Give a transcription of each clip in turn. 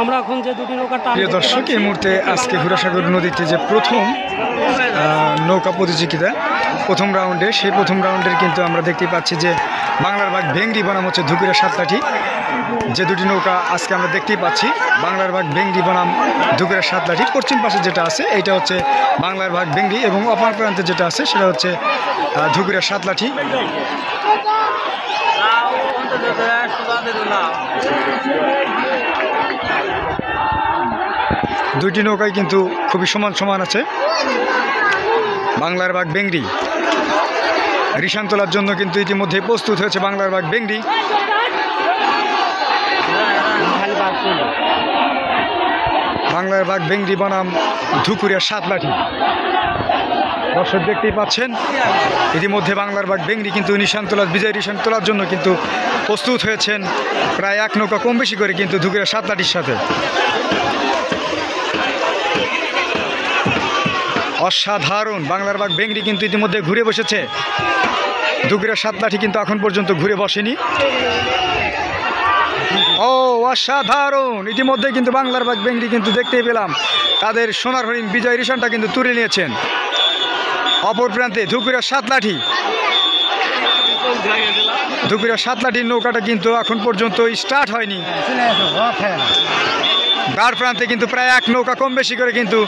আমরা এখন যে দুটি নৌকা প্রিয় দর্শক, এই মুহূর্তে আজকে হুরাসাগর নদীতে যে প্রথম নৌকা প্রতিযোগিতা প্রথম রাউন্ডে, সেই প্রথম রাউন্ডের কিন্তু আমরা দেখতে পাচ্ছি যে বাংলার বাঘ ভেংরি বনাম হচ্ছে ধুকুরা সাতলাঠি। যে দুটি নৌকা আজকে আমরা দেখতেই পাচ্ছি, বাংলার বাঘ ভেংরি বনাম ধুকুরা সাতলাঠি। পশ্চিম পাশে যেটা আছে এইটা হচ্ছে বাংলার বাঘ ভেংরি এবং অপর প্রান্তে যেটা আছে সেটা হচ্ছে ধুকুরা সাতলাঠি। দুইটি নৌকাই কিন্তু খুবই সমান সমান আছে। বাংলার বাঘ ভেংরি রিশান তোলার জন্য কিন্তু ইতিমধ্যে প্রস্তুত হয়েছে বাংলার বাঘ ভেংরি। বাংলার বাঘ ভেংরি বনাম ধুকুরিয়া সাতলাঠি। দর্শক দেখতেই পাচ্ছেন ইতিমধ্যে বাংলার বাঘ ভেংরি কিন্তু বিজয় রিশান তোলার জন্য কিন্তু প্রস্তুত হয়েছেন। প্রায় এক নৌকা কম বেশি করে কিন্তু ধুকুরিয়া সাতলাঠির সাথে। অসাধারণ বাংলার বাঘ ভেংরি কিন্তু ইতিমধ্যে ঘুরে বসেছে। ধুকুরিয়া সাতলাঠি কিন্তু এখন পর্যন্ত ঘুরে বসেনি। ও অসাধারণ! ইতিমধ্যে কিন্তু বাংলার বাঘ ভেংরি কিন্তু দেখতেই পেলাম তাদের সোনার হরিণ বিজয় রিশানটা কিন্তু তুলে নিয়েছেন। অপর প্রান্তে ধুকুরিয়া সাতলাঠি। ধুকুরিয়া সাতলাঠির নৌকাটা কিন্তু এখন পর্যন্ত স্টার্ট হয়নি। দ্বার প্রান্তে কিন্তু প্রায় এক নৌকা কম বেশি করে কিন্তু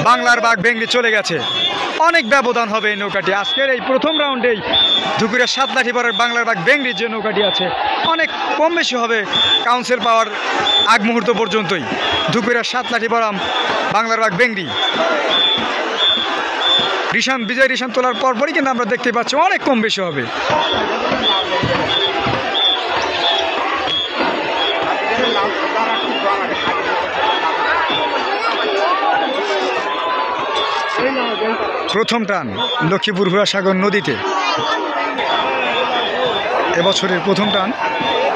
বাংলার বাঘ ভেংরি চলে গেছে। অনেক ব্যবধান হবে এই নৌকাটি। আজকের এই প্রথম রাউন্ডেই ধুকুরিয়া সাতলাঠি পরের বাংলার বাঘ ভেংরির যে নৌকাটি আছে অনেক কম বেশি হবে কাউন্সিল পাওয়ার আগ মুহূর্ত পর্যন্তই। ধুকুরিয়া সাতলাঠি বনাম বাংলার বাঘ ভেংরি। বিজয় রিশান তোলার পরপরই কিন্তু আমরা দেখতে পাচ্ছি অনেক কম বেশি হবে। প্রথম টান লক্ষ্মীপুর হুরাসাগর নদীতে এবছরের প্রথম টান।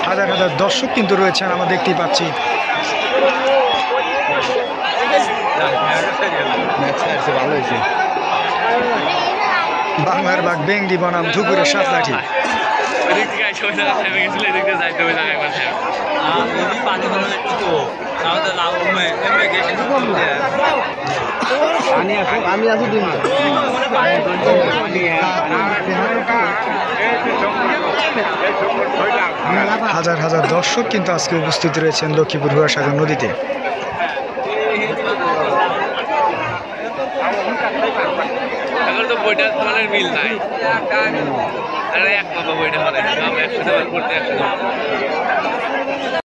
হাজার হাজার দর্শক কিন্তু রয়েছেন, আমরা দেখতেই পাচ্ছি। বাংলার বাঘ ভেংরি বনাম ধুকুরিয়া সাতলাঠি। হাজার হাজার দর্শক কিন্তু আজকে উপস্থিত রয়েছেন লক্ষ্মীপুর হুরাসাগর নদীতে। মিল নাই।